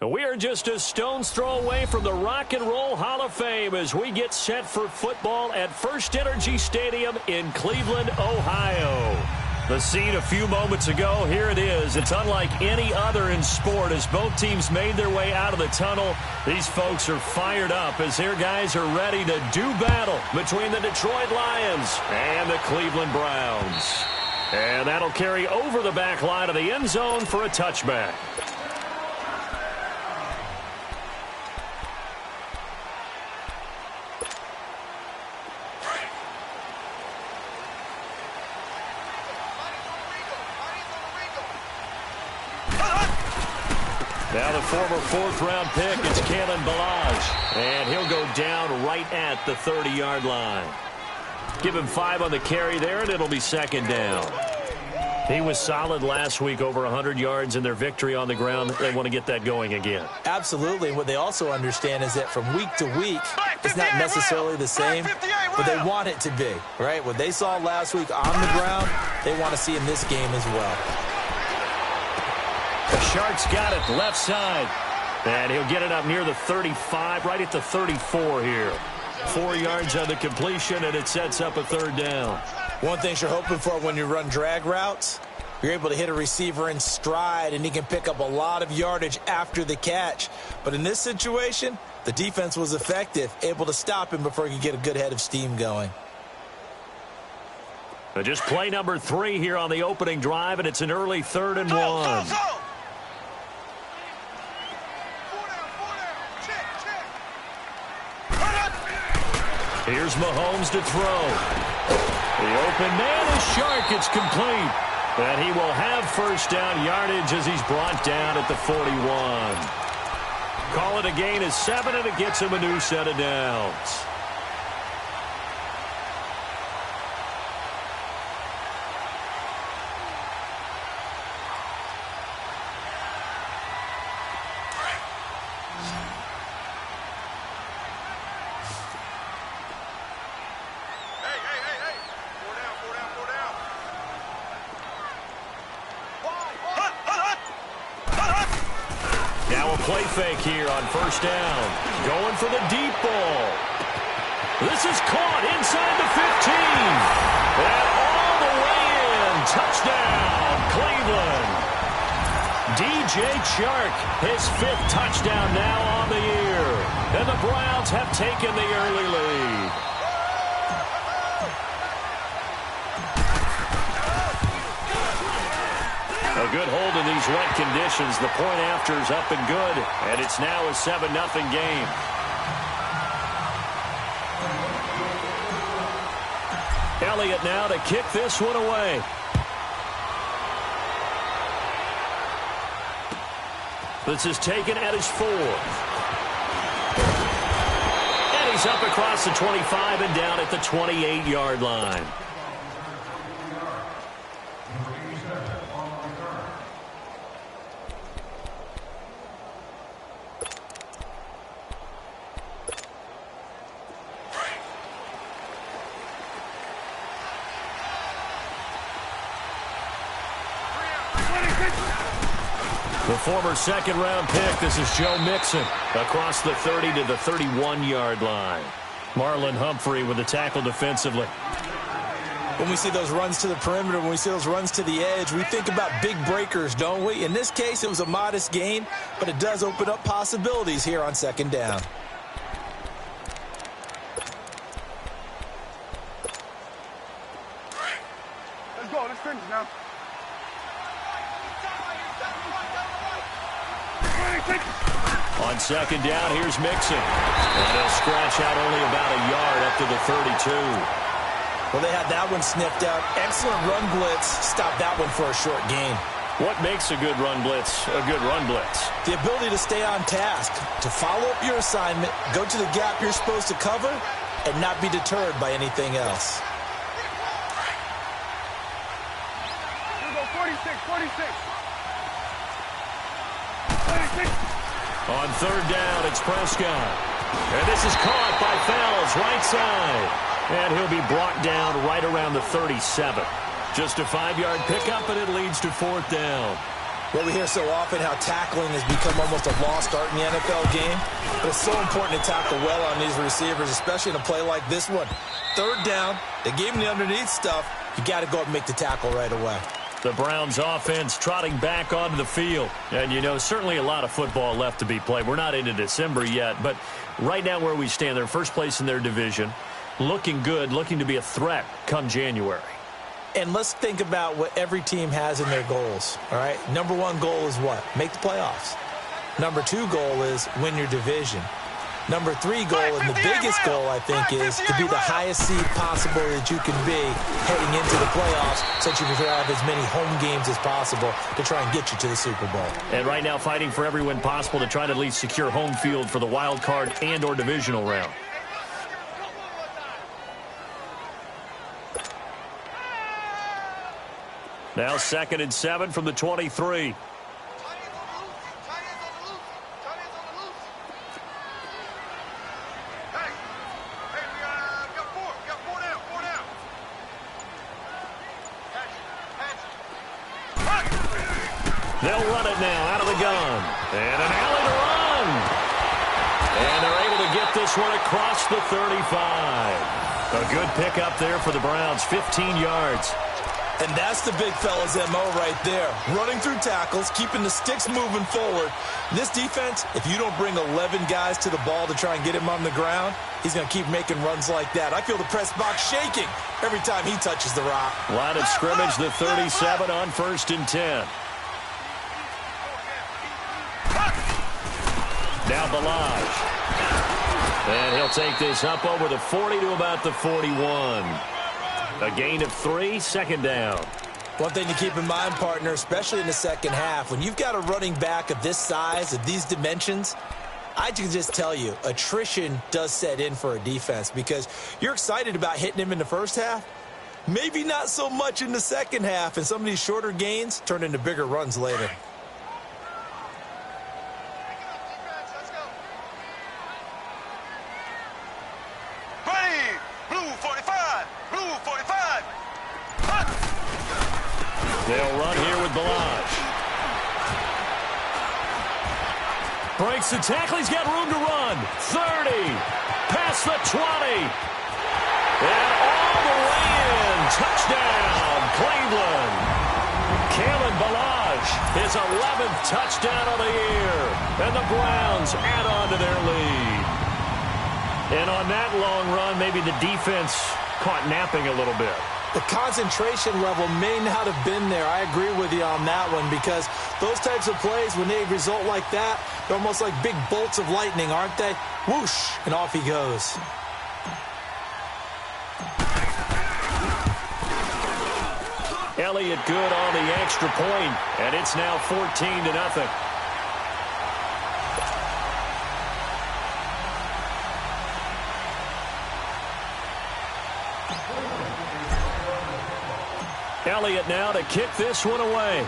We are just a stone's throw away from the Rock and Roll Hall of Fame as we get set for football at First Energy Stadium in Cleveland, Ohio. The scene a few moments ago, here it is. It's unlike any other in sport as both teams made their way out of the tunnel. These folks are fired up as their guys are ready to do battle between the Detroit Lions and the Cleveland Browns. And that'll carry over the back line of the end zone for a touchback. Now the former fourth-round pick, it's Kalen Ballage, and he'll go down right at the 30-yard line. Give him 5 on the carry there, and it'll be second down. He was solid last week, over 100 yards in their victory on the ground. They want to get that going again. Absolutely. What they also understand is that from week to week, it's not necessarily the same, but they want it to be, right? What they saw last week on the ground, they want to see in this game as well. The Sharks got it left side, and he'll get it up near the 35, right at the 34 here. 4 yards on the completion, and it sets up a third down. One thing you're hoping for when you run drag routes, you're able to hit a receiver in stride, and he can pick up a lot of yardage after the catch. But in this situation, the defense was effective, able to stop him before he could get a good head of steam going. Just play number 3 here on the opening drive, and it's an early 3rd and 1. Here's Mahomes to throw. The open man is Shark. It's complete. And he will have first down yardage as he's brought down at the 41. Call it a gain of 7, and it gets him a new set of downs. Play fake here on first down. Going for the deep ball. This is caught inside the 15. And all the way in. Touchdown, Cleveland. DJ Chark, his 5th touchdown now on the year. And the Browns have taken the early lead. A good hold in these wet conditions. The point after is up and good, and it's now a 7-0 game. Elliott now to kick this one away. This is taken at his 4th. And he's up across the 25 and down at the 28-yard line. The former second-round pick, this is Joe Mixon, across the 30 to the 31-yard line. Marlon Humphrey with the tackle defensively. When we see those runs to the perimeter, when we see those runs to the edge, we think about big breakers, don't we? In this case, it was a modest gain, but it does open up possibilities here on second down. Let's go. Let's finish now. On second down, here's Mixon. And he'll scratch out only about a yard up to the 32. Well, they had that one sniffed out. Excellent run blitz. Stop that one for a short gain. What makes a good run blitz a good run blitz? The ability to stay on task, to follow up your assignment, go to the gap you're supposed to cover, and not be deterred by anything else. Here we go, 46. On third down, it's Prescott. And this is caught by Fells, right side. And he'll be brought down right around the 37. Just a 5-yard pickup, and it leads to 4th down. Well, we hear so often how tackling has become almost a lost art in the NFL game. But it's so important to tackle well on these receivers, especially in a play like this one. Third down, they gave him the underneath stuff. You got to go up and make the tackle right away. The Browns offense trotting back onto the field. And, you know, certainly a lot of football left to be played. We're not into December yet, but right now where we stand, they're first place in their division. Looking good, looking to be a threat come January. And let's think about what every team has in their goals, all right? Number one goal is what? Make the playoffs. Number two goal is win your division. Number three goal, and the biggest goal, I think, is to be the highest seed possible that you can be heading into the playoffs so that you can have as many home games as possible to try and get you to the Super Bowl. And right now fighting for every win possible to try to at least secure home field for the wild card and or divisional round. Now 2nd and 7 from the 23. They'll run it now out of the gun. And an alley to run. And they're able to get this one across the 35. A good pickup there for the Browns, 15 yards. And that's the big fella's MO right there. Running through tackles, keeping the sticks moving forward. This defense, if you don't bring 11 guys to the ball to try and get him on the ground, he's going to keep making runs like that. I feel the press box shaking every time he touches the rock. Line of scrimmage, the 37 on 1st and 10. Now Balaj. And he'll take this up over the 40 to about the 41. A gain of 3, 2nd down. One thing to keep in mind, partner, especially in the second half, when you've got a running back of this size, of these dimensions, I can just tell you, attrition does set in for a defense because you're excited about hitting him in the first half. Maybe not so much in the second half, and some of these shorter gains turn into bigger runs later. They'll run here with Balaj. Breaks the tackle. He's got room to run. 30. Past the 20. And all the way in. Touchdown, Cleveland. Kalen Balaj, his 11th touchdown of the year. And the Browns add on to their lead. And on that long run, maybe the defense caught napping a little bit. The concentration level may not have been there. I agree with you on that one because those types of plays, when they result like that, they're almost like big bolts of lightning, aren't they? Whoosh, and off he goes. Elliott good on the extra point, and it's now 14-0. Elliott now to kick this one away.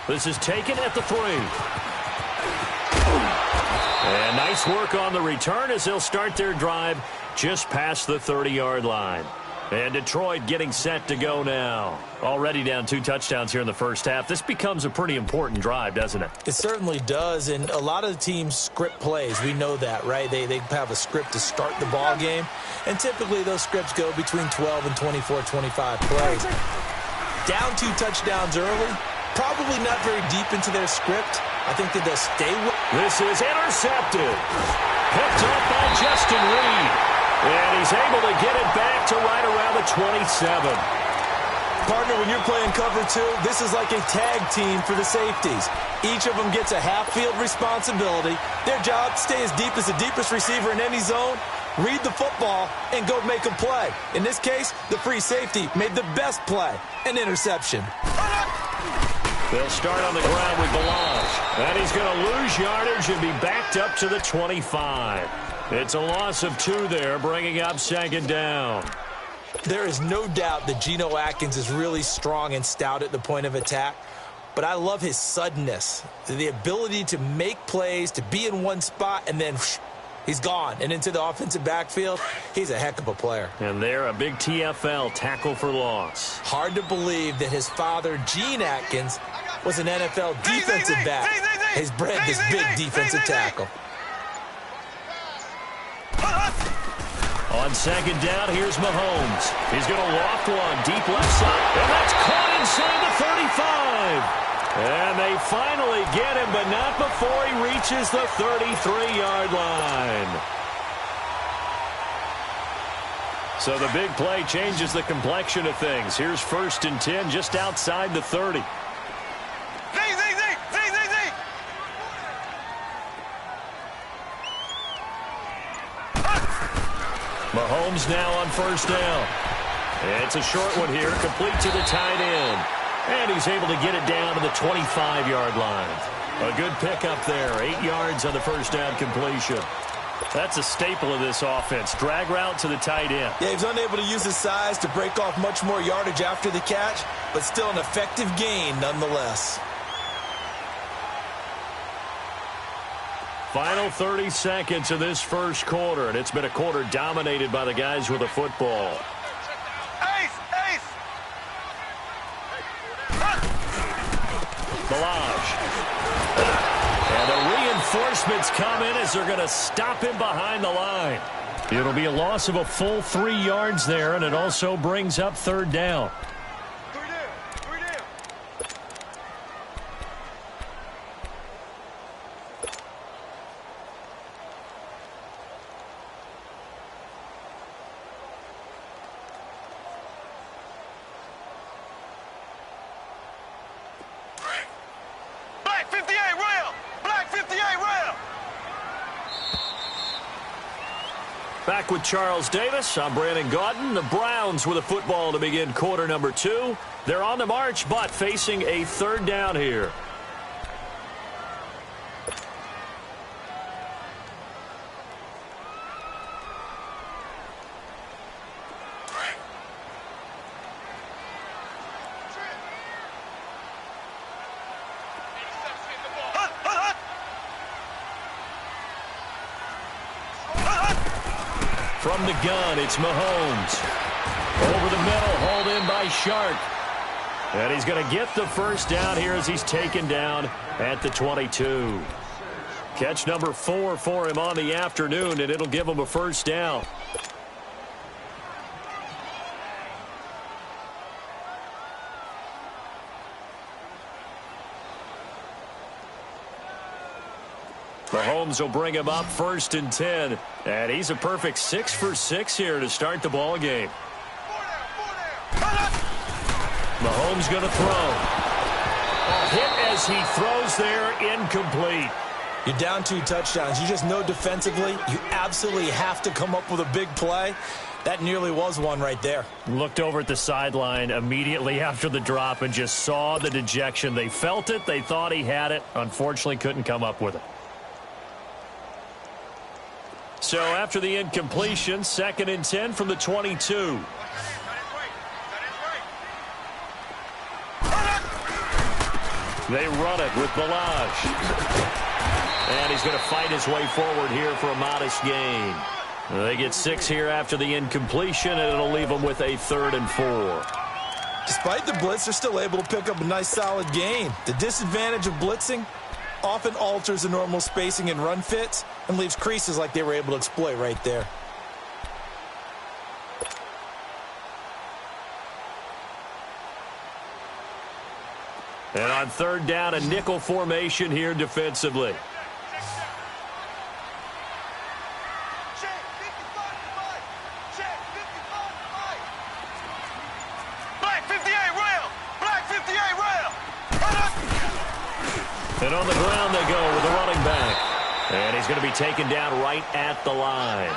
This is taken at the 3. And nice work on the return as they'll start their drive just past the 30-yard line. And Detroit getting set to go now. Already down 2 touchdowns here in the first half. This becomes a pretty important drive, doesn't it? It certainly does, and a lot of the teams script plays. We know that, right? They have a script to start the ball game, and typically those scripts go between 12 and 24, 25 plays. Down 2 touchdowns early, probably not very deep into their script. I think that they'll stay with. This is intercepted. Picked up by Justin Reed. And he's able to get it back to right around the 27. Partner, when you're playing cover 2, this is like a tag team for the safeties. Each of them gets a half-field responsibility. Their job, stay as deep as the deepest receiver in any zone, read the football, and go make a play. In this case, the free safety made the best play, an interception. They'll start on the ground with Balaj. And he's going to lose yardage and be backed up to the 25. It's a loss of 2 there, bringing up 2nd down. There is no doubt that Geno Atkins is really strong and stout at the point of attack, but I love his suddenness, the ability to make plays, to be in one spot, and then He's gone. And into the offensive backfield, he's a heck of a player. And there, a big TFL, tackle for loss. Hard to believe that his father, Gene Atkins, was an NFL defensive back. He's bred this big defensive tackle. On second down, here's Mahomes. He's going to loft one deep left side, and that's caught inside the 35. And they finally get him, but not before he reaches the 33-yard line. So the big play changes the complexion of things. Here's 1st and 10 just outside the 30. Mahomes now on 1st down. It's a short one here, complete to the tight end. And he's able to get it down to the 25-yard line. A good pickup there, 8 yards on the 1st down completion. That's a staple of this offense, drag route to the tight end. Yeah, he was unable to use his size to break off much more yardage after the catch, but still an effective gain nonetheless. Final 30 seconds of this first quarter, and it's been a quarter dominated by the guys with the football. Balaj. And the reinforcements come in as they're going to stop him behind the line. It'll be a loss of a full 3 yards there, and it also brings up 3rd down. Back with Charles Davis. I'm Brandon Gaudin. The Browns with a football to begin quarter number 2. They're on the march, but facing a 3rd down here. From the gun, it's Mahomes. Over the middle, hauled in by Shark. And he's going to get the 1st down here as he's taken down at the 22. Catch number 4 for him on the afternoon, and it'll give him a 1st down. Mahomes will bring him up 1st and 10. And he's a perfect 6 for 6 here to start the ball game. Mahomes going to throw. A hit as he throws there, incomplete. You're down 2 touchdowns. You just know defensively you absolutely have to come up with a big play. That nearly was one right there. Looked over at the sideline immediately after the drop and just saw the dejection. They felt it. They thought he had it. Unfortunately, couldn't come up with it. So after the incompletion, 2nd and 10 from the 22. They run it with Balaj. And he's going to fight his way forward here for a modest gain. They get 6 here after the incompletion, and it'll leave them with a 3rd and 4. Despite the blitz, they're still able to pick up a nice solid gain. The disadvantage of blitzing often alters the normal spacing and run fits and leaves creases like they were able to exploit right there. And on 3rd down, a nickel formation here defensively. And on the ground they go with the running back. And he's going to be taken down right at the line.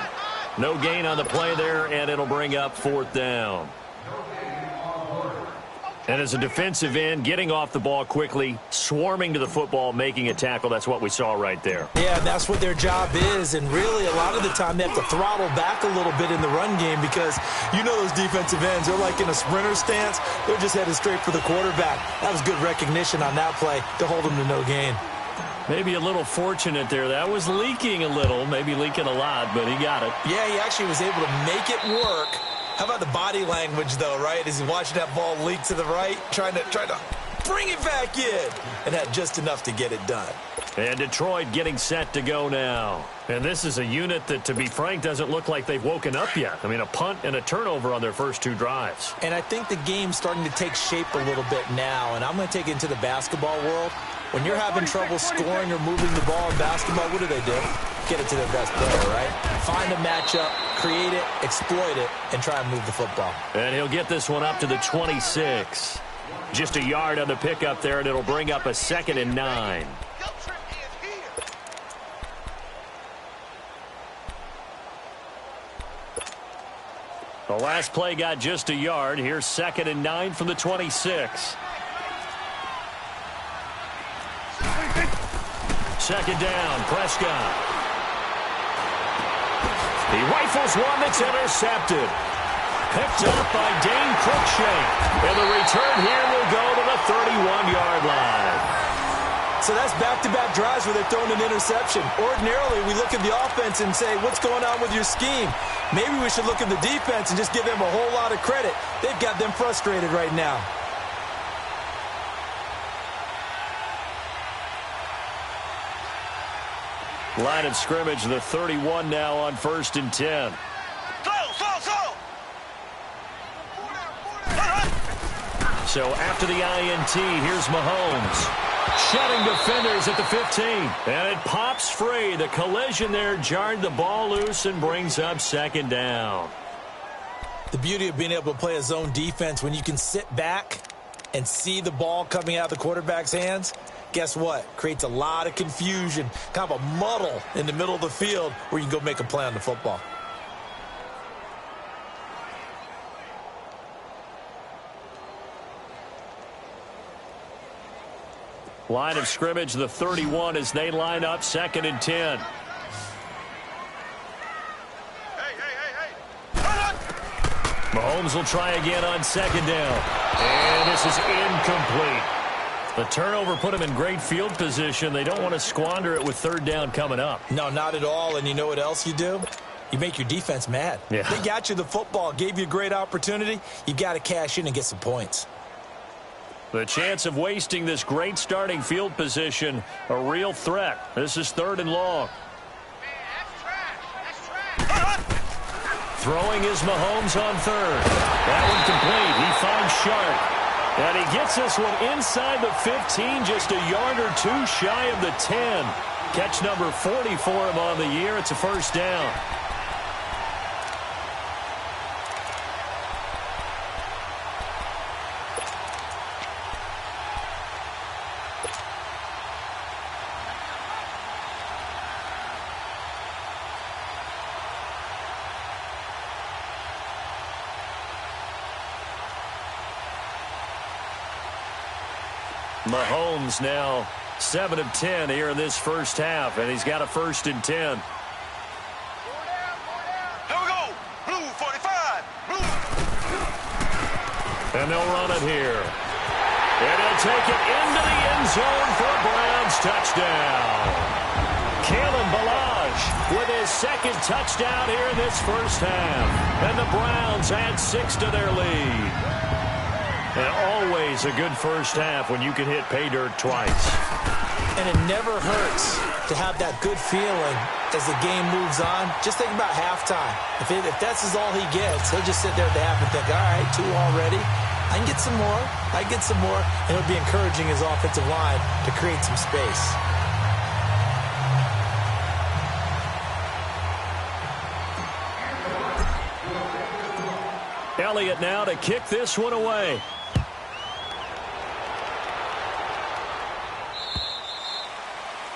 No gain on the play there, and it'll bring up 4th down. And as a defensive end, getting off the ball quickly, swarming to the football, making a tackle, that's what we saw right there. Yeah, that's what their job is, and really a lot of the time they have to throttle back a little bit in the run game because you know those defensive ends, they're like in a sprinter stance. They're just headed straight for the quarterback. That was good recognition on that play to hold them to no gain. Maybe a little fortunate there. That was leaking a little, maybe leaking a lot, but he got it. Yeah, he actually was able to make it work. How about the body language, though, right? As he's watching that ball leak to the right, trying to bring it back in, and had just enough to get it done. And Detroit getting set to go now. And this is a unit that, to be frank, doesn't look like they've woken up yet. I mean, a punt and a turnover on their first 2 drives. And I think the game's starting to take shape a little bit now, and I'm going to take it into the basketball world. When you're having trouble scoring or moving the ball in basketball, what do? Get it to their best player, right? Find a matchup, create it, exploit it, and try and move the football. And he'll get this one up to the 26. Just a yard on the pickup there, and it'll bring up a 2nd and 9. The last play got just a yard. Here's 2nd and 9 from the 26. 2nd down, Prescott. He rifles one that's intercepted. Picked up by Dane Cruikshank. And the return here will go to the 31-yard line. So that's back-to-back drives where they're throwing an interception. Ordinarily, we look at the offense and say, what's going on with your scheme? Maybe we should look at the defense and just give them a whole lot of credit. They've got them frustrated right now. Line of scrimmage, the 31 now on 1st and 10. So after the INT, here's Mahomes. Shedding defenders at the 15. And it pops free. The collision there jarred the ball loose and brings up 2nd down. The beauty of being able to play a zone defense when you can sit back and see the ball coming out of the quarterback's hands, guess what? Creates a lot of confusion, kind of a muddle in the middle of the field where you can go make a play on the football. Line of scrimmage, the 31 as they line up 2nd and 10. Mahomes will try again on 2nd down. And this is incomplete. The turnover put him in great field position. They don't want to squander it with 3rd down coming up. No, not at all. And you know what else you do? You make your defense mad. Yeah. They got you the football, gave you a great opportunity. You got to cash in and get some points. The chance of wasting this great starting field position, a real threat. This is 3rd and long. Throwing is Mahomes on 3rd. That one complete. He finds Sharp. And he gets this one inside the 15, just a yard or 2 shy of the 10. Catch number 40 for him on the year. It's a 1st down. Mahomes now 7 of 10 here in this first half, and he's got a 1st and 10. Here we go. Blue 45. Blue. And they'll run it here. And he'll take it into the end zone for a Browns touchdown. Kalen Ballage with his 2nd touchdown here in this first half. And the Browns add 6 to their lead. And always a good first half when you can hit pay dirt twice. And it never hurts to have that good feeling as the game moves on. Just think about halftime. If that's all he gets, he'll just sit there at the half and think, all right, 2 already. I can get some more. I can get some more. And he'll be encouraging his offensive line to create some space. Elliott now to kick this one away.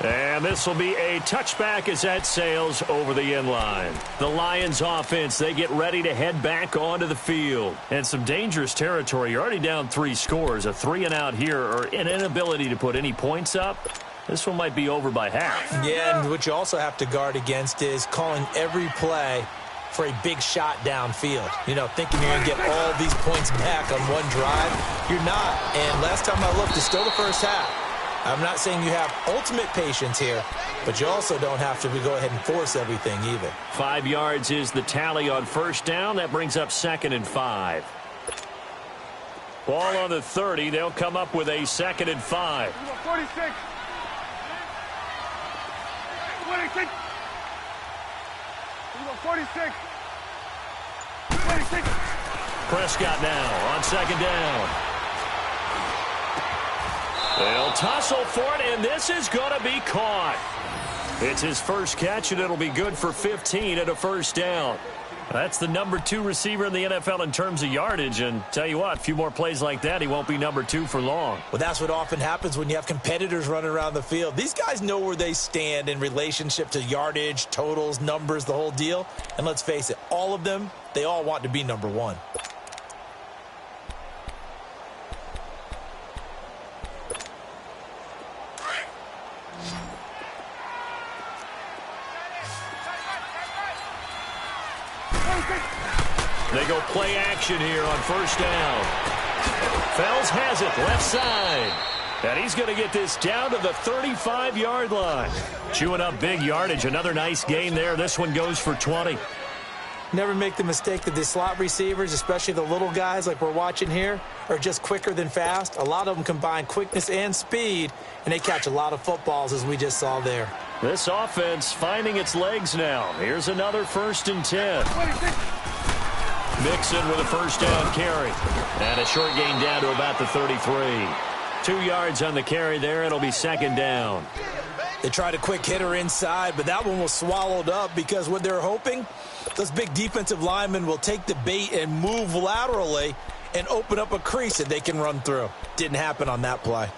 And this will be a touchback as that sails over the end line. The Lions offense, they get ready to head back onto the field. And some dangerous territory. You're already down 3 scores. A 3-and-out here or an inability to put any points up. This one might be over by half. Yeah, and what you also have to guard against is calling every play for a big shot downfield. You know, thinking you're going to get all these points back on one drive. You're not. And last time I looked, it's still the first half. I'm not saying you have ultimate patience here, but you also don't have to go ahead and force everything either. 5 yards is the tally on first down. That brings up 2nd and 5. Ball on the 30. They'll come up with a 2nd and 5. 46. 46. 46. 46. Prescott now on 2nd down. They'll tussle for it, and this is going to be caught. It's his first catch, and it'll be good for 15 at a first down. That's the number 2 receiver in the NFL in terms of yardage, and tell you what, a few more plays like that, he won't be number 2 for long. Well, that's what often happens when you have competitors running around the field. These guys know where they stand in relationship to yardage, totals, numbers, the whole deal. And let's face it, all of them, they all want to be number 1. They go play action here on first down. Fells has it, left side. And he's going to get this down to the 35-yard line. Chewing up big yardage. Another nice gain there. This one goes for 20. Never make the mistake that the slot receivers, especially the little guys like we're watching here, are just quicker than fast. A lot of them combine quickness and speed, and they catch a lot of footballs, as we just saw there. This offense finding its legs now. Here's another 1st and 10. Mixon with a first down carry. And a short gain down to about the 33. 2 yards on the carry there. It'll be 2nd down. They tried a quick hitter inside, but that one was swallowed up because what they're hoping, those big defensive linemen will take the bait and move laterally and open up a crease that they can run through. Didn't happen on that play.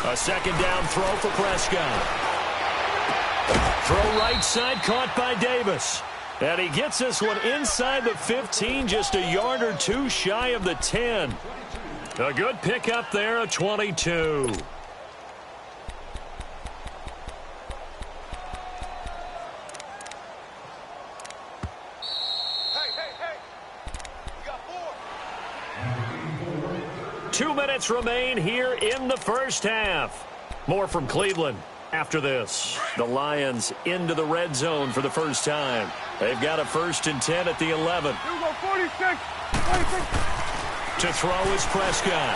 A 2nd down throw for Prescott. Throw right side, caught by Davis. And he gets this one inside the 15, just a yard or 2 shy of the 10. A good pickup there, a 22. Hey. You got 4. 2 minutes remain here in the first half. More from Cleveland after this. The Lions into the red zone for the first time. They've got a 1st and 10 at the 11. 46. To throw is Prescott.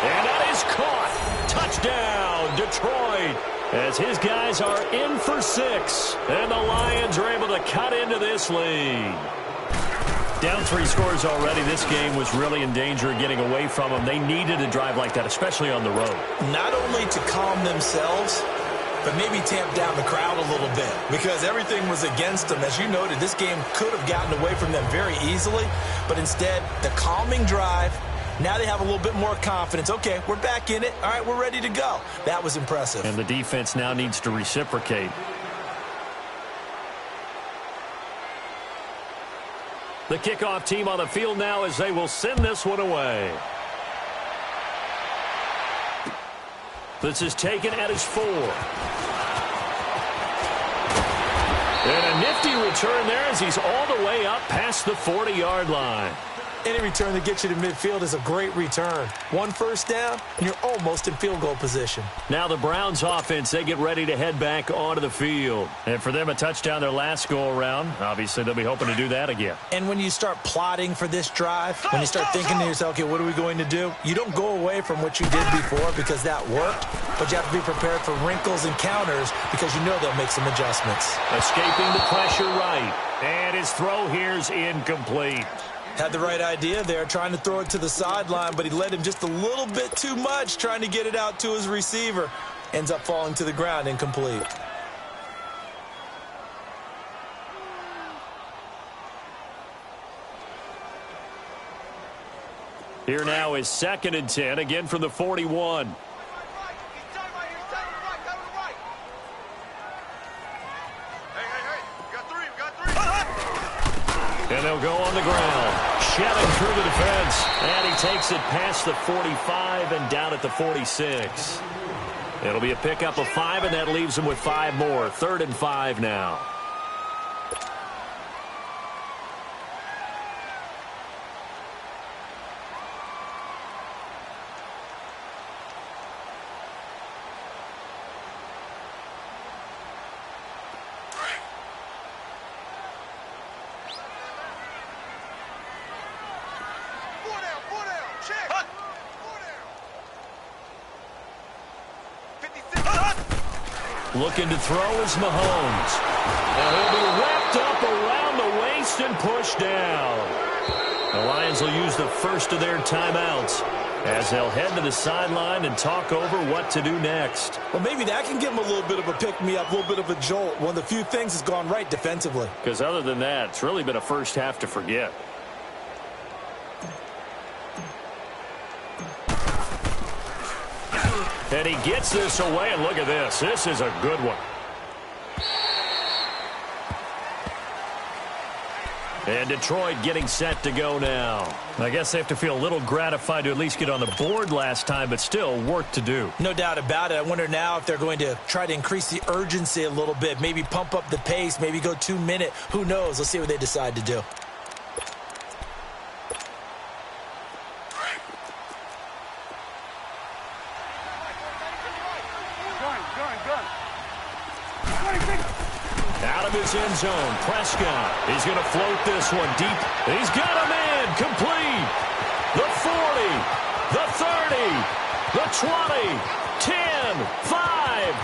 And that is caught. Touchdown, Detroit. As his guys are in for 6. And the Lions are able to cut into this lead. Down 3 scores already. This game was really in danger of getting away from them. They needed a drive like that, especially on the road. Not only to calm themselves, but maybe tamp down the crowd a little bit because everything was against them. As you noted, this game could have gotten away from them very easily, but instead, the calming drive, now they have a little bit more confidence. Okay, we're back in it. All right, we're ready to go. That was impressive. And the defense now needs to reciprocate. The kickoff team on the field now as they will send this one away. This is taken at his 4. And a nifty return there as he's all the way up past the 40-yard line. Any return that gets you to midfield is a great return. 1 first down, and you're almost in field goal position. Now the Browns offense, they get ready to head back onto the field. And for them, a touchdown their last go-around. Obviously, they'll be hoping to do that again. And when you start plotting for this drive, when you start thinking to yourself, okay, what are we going to do? You don't go away from what you did before because that worked, but you have to be prepared for wrinkles and counters because you know they'll make some adjustments. Escaping the pressure right. And his throw here's incomplete. Had the right idea there, trying to throw it to the sideline, but he led him just a little bit too much, trying to get it out to his receiver. Ends up falling to the ground, incomplete. Here now is 2nd and 10, again from the 41. And they'll go on the ground. Shedding through the defense. And he takes it past the 45 and down at the 46. It'll be a pickup of 5, and that leaves him with 5 more. 3rd and 5 now. Looking to throw is Mahomes. And he'll be wrapped up around the waist and pushed down. The Lions will use the first of their timeouts as they'll head to the sideline and talk over what to do next. Well, maybe that can give them a little bit of a pick-me-up, a little bit of a jolt. One of the few things has gone right defensively. Because other than that, it's really been a first half to forget. And he gets this away, and look at this. This is a good one. And Detroit getting set to go now. I guess they have to feel a little gratified to at least get on the board last time, but still work to do. No doubt about it. I wonder now if they're going to try to increase the urgency a little bit, maybe pump up the pace, maybe go 2-minute. Who knows? Let's see what they decide to do. Out of his end zone, Prescott. He's going to float this one deep. He's got a man complete. The 40, the 30, the 20, 10, 5.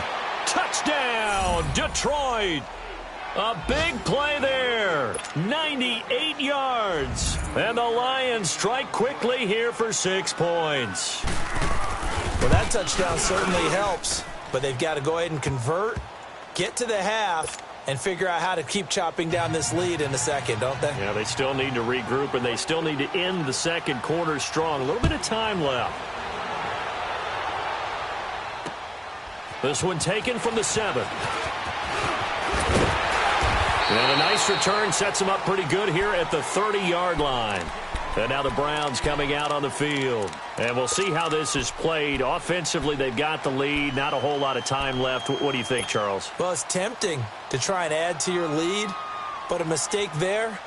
Touchdown, Detroit. A big play there. 98 yards. And the Lions strike quickly here for 6 points. Well, that touchdown certainly helps, but they've got to go ahead and convert, get to the half, and figure out how to keep chopping down this lead in a second, don't they? Yeah, they still need to regroup, and they still need to end the second quarter strong. A little bit of time left. This one taken from the 7. And a nice return sets him up pretty good here at the 30-yard line. And now the Browns coming out on the field. And we'll see how this is played. Offensively, they've got the lead. Not a whole lot of time left. What do you think, Charles? Well, it's tempting to try and add to your lead, but a mistake there,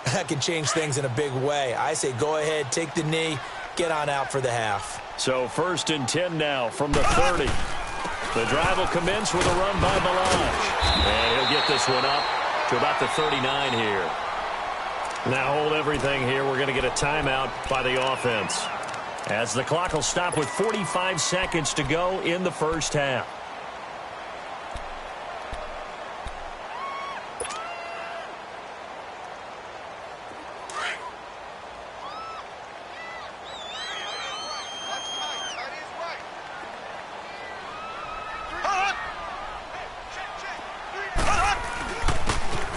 that can change things in a big way. I say go ahead, take the knee, get on out for the half. So 1st and 10 now from the 30. The drive will commence with a run by Balaj. And he'll get this one up to about the 39 here. Now hold everything here. We're going to get a timeout by the offense, as the clock will stop with 45 seconds to go in the first half.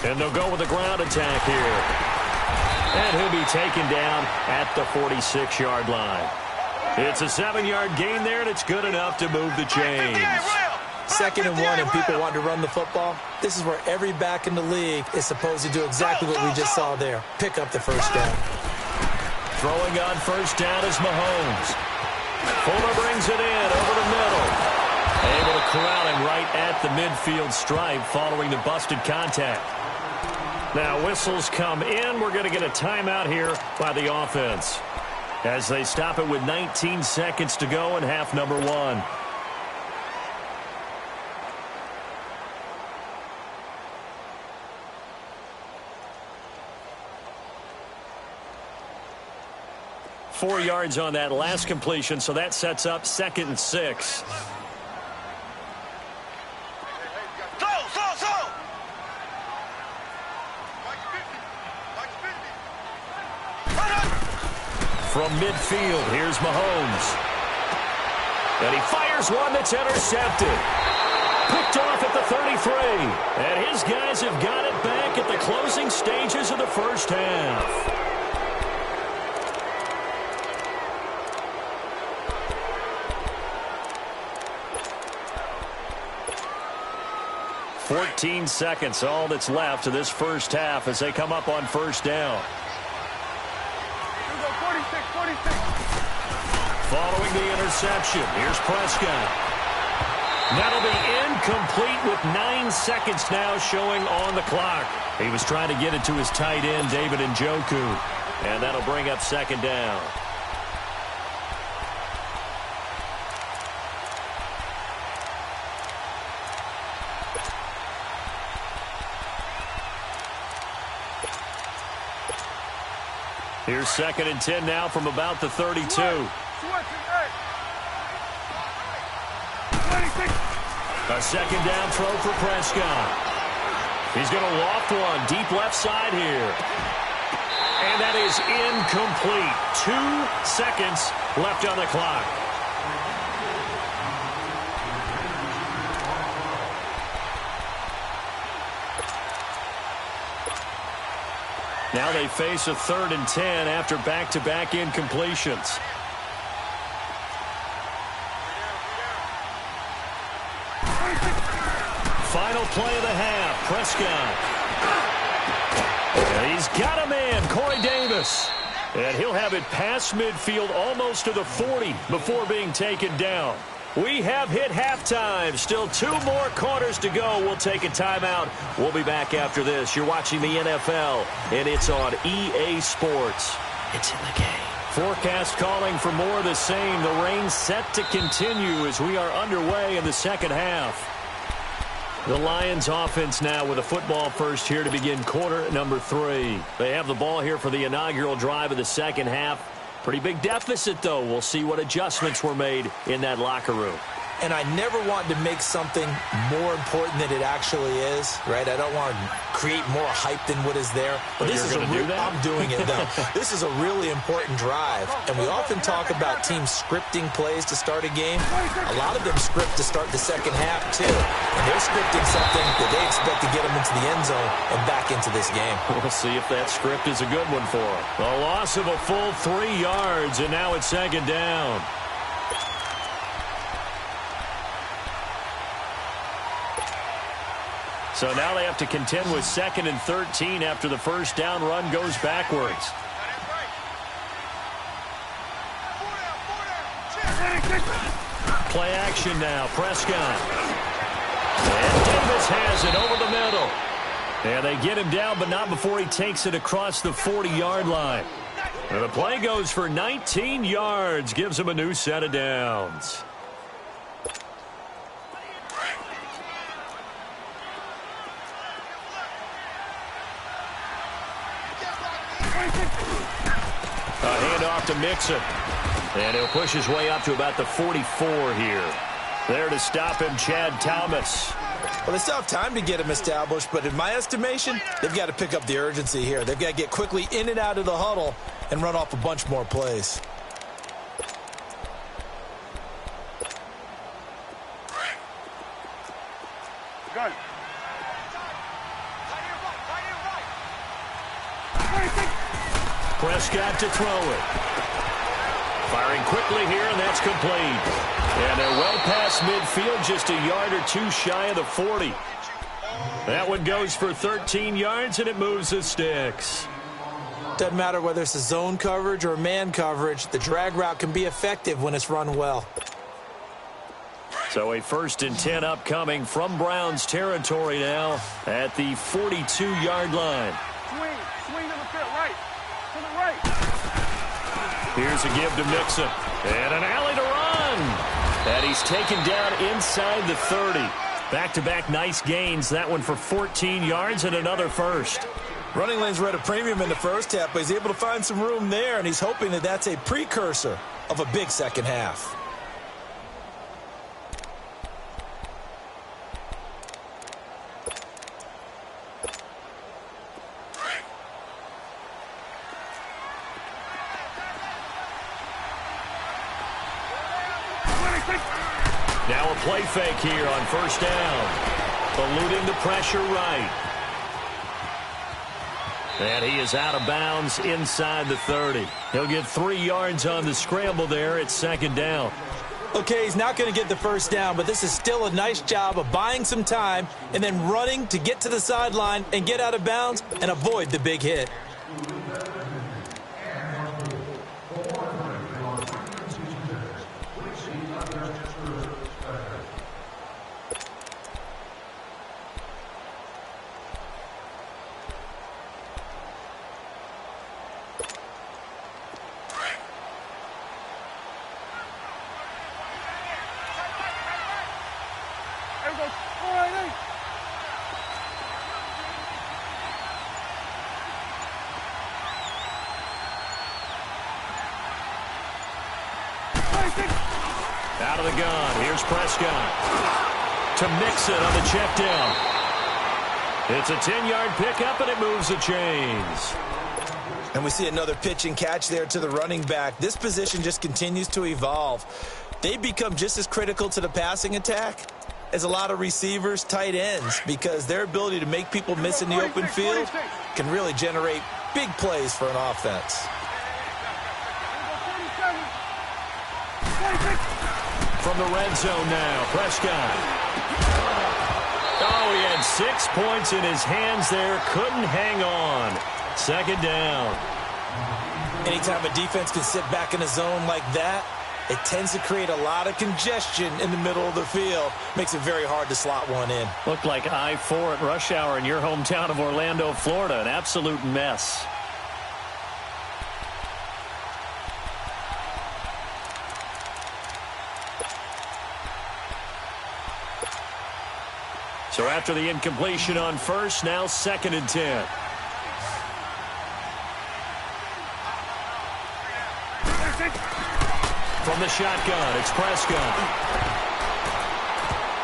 And they'll go with a ground attack here. And he'll be taken down at the 46-yard line. It's a 7-yard gain there, and it's good enough to move the chains. 2nd and 1, and people want to run the football. This is where every back in the league is supposed to do exactly what we just saw there. Pick up the first down. Throwing on first down is Mahomes. Fuller brings it in over the middle. Able to corral him right at the midfield stripe following the busted contact. Now whistles come in. We're going to get a timeout here by the offense, as they stop it with 19 seconds to go in half number 1. Four yards on that last completion, so that sets up 2nd and 6. From midfield, here's Mahomes. And he fires one that's intercepted. Picked off at the 33. And his guys have got it back at the closing stages of the first half. 14 seconds, all that's left of this first half as they come up on first down. Here we go, 46. Following the interception, here's Prescott. That'll be incomplete with 9 seconds now showing on the clock. He was trying to get it to his tight end, David Njoku. And that'll bring up second down. Here's 2nd and 10 now from about the 32. A second down throw for Prescott. He's going to loft one deep left side here. And that is incomplete. 2 seconds left on the clock. Now they face a 3rd and 10 after back-to-back incompletions. Final play of the half. Prescott. And he's got a man, Corey Davis. And he'll have it past midfield almost to the 40 before being taken down. We have hit halftime. Still 2 more quarters to go. We'll take a timeout. We'll be back after this. You're watching the NFL, and it's on EA Sports. It's in the game. Forecast calling for more of the same. The rain set to continue as we are underway in the second half. The Lions offense now with a football first here to begin quarter number 3. They have the ball here for the inaugural drive of the second half. Pretty big deficit, though. We'll see what adjustments were made in that locker room. And I never want to make something more important than it actually is, right? I don't want to create more hype than what is there. But this is I'm doing it, though. This is a really important drive. And we often talk about teams scripting plays to start a game. A lot of them script to start the second half, too. And they're scripting something that they expect to get them into the end zone and back into this game. We'll see if that script is a good one for them. A loss of a full 3 yards, and now it's second down. So now they have to contend with 2nd and 13 after the first down run goes backwards. Play action now. Prescott. And Davis has it over the middle. And they get him down, but not before he takes it across the 40-yard line. And the play goes for 19 yards. Gives him a new set of downs. A handoff to Mixon. And he'll push his way up to about the 44 here. There to stop him, Chad Thomas. Well, they still have time to get him established, but in my estimation, they've got to pick up the urgency here. They've got to get quickly in and out of the huddle and run off a bunch more plays. Gun. Prescott to throw it. Firing quickly here, and that's complete. And they're well past midfield, just a yard or 2 shy of the 40. That one goes for 13 yards, and it moves the sticks. Doesn't matter whether it's a zone coverage or man coverage, the drag route can be effective when it's run well. So a 1st and 10 upcoming from Browns territory now at the 42-yard line. Swing to the field, right. To the right. Here's a give to Mixon. And an alley to run. And he's taken down inside the 30. Back-to-back nice gains. That one for 14 yards and another first. Running lanes were at a premium in the first half, but he's able to find some room there, and he's hoping that that's a precursor of a big second half. Now a play fake here on first down. Eluding the pressure right. And he is out of bounds inside the 30. He'll get 3 yards on the scramble there at second down. Okay, he's not going to get the first down, but this is still a nice job of buying some time and then running to get to the sideline and get out of bounds and avoid the big hit. Out of the gun. Here's Prescott. To mix it on the check down. It's a 10-yard pickup, and it moves the chains. And we see another pitch and catch there to the running back. This position just continues to evolve. They become just as critical to the passing attack as a lot of receivers, tight ends, because their ability to make people miss in the open field can really generate big plays for an offense. From the red zone now, Prescott. Oh, he had 6 points in his hands there. Couldn't hang on. Second down. Anytime a defense can sit back in a zone like that, it tends to create a lot of congestion in the middle of the field. Makes it very hard to slot one in. Looked like I-4 at rush hour in your hometown of Orlando, Florida. An absolute mess. So after the incompletion on first, now 2nd and 10. From the shotgun, it's Prescott.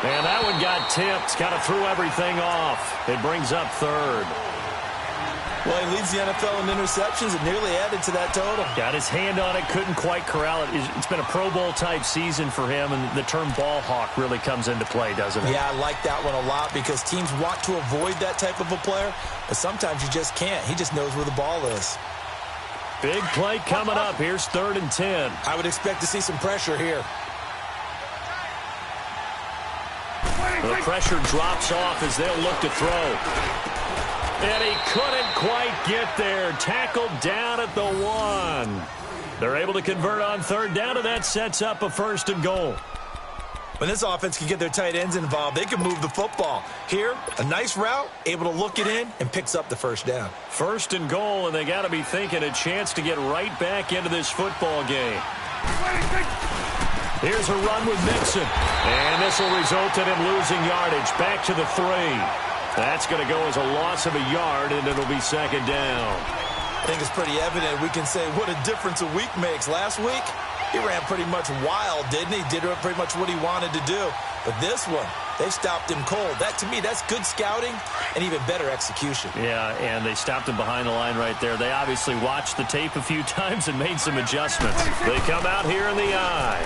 And that one got tipped. Kind of threw everything off. It brings up 3rd. Well, he leads the NFL in interceptions and nearly added to that total. Got his hand on it, couldn't quite corral it. It's been a Pro Bowl-type season for him, and the term ball hawk really comes into play, doesn't it? Yeah, I like that one a lot because teams want to avoid that type of a player, but sometimes you just can't. He just knows where the ball is. Big play coming up. Here's 3rd and 10. I would expect to see some pressure here. The pressure drops off as they'll look to throw. And he couldn't quite get there. Tackled down at the 1. They're able to convert on 3rd down, and that sets up a 1st and goal. When this offense can get their tight ends involved, they can move the football. Here, a nice route, able to look it in, and picks up the 1st down. 1st and goal, and they got to be thinking a chance to get right back into this football game. Here's a run with Mixon. And this will result in him losing yardage. Back to the 3. That's going to go as a loss of a yard, and it'll be 2nd down. I think it's pretty evident. We can say what a difference a week makes. Last week, he ran pretty much wild, didn't he? Did pretty much what he wanted to do. But this one, they stopped him cold. That, to me, that's good scouting and even better execution. Yeah, and they stopped him behind the line right there. They obviously watched the tape a few times and made some adjustments. They come out here in the eye.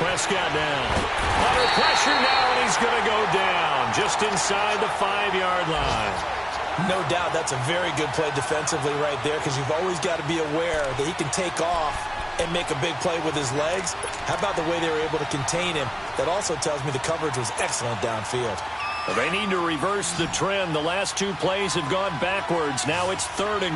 Prescott down. Under pressure now, and he's going to go down just inside the 5-yard line. No doubt that's a very good play defensively right there because you've always got to be aware that he can take off and make a big play with his legs. How about the way they were able to contain him? That also tells me the coverage was excellent downfield. They need to reverse the trend. The last 2 plays have gone backwards. Now it's 3rd and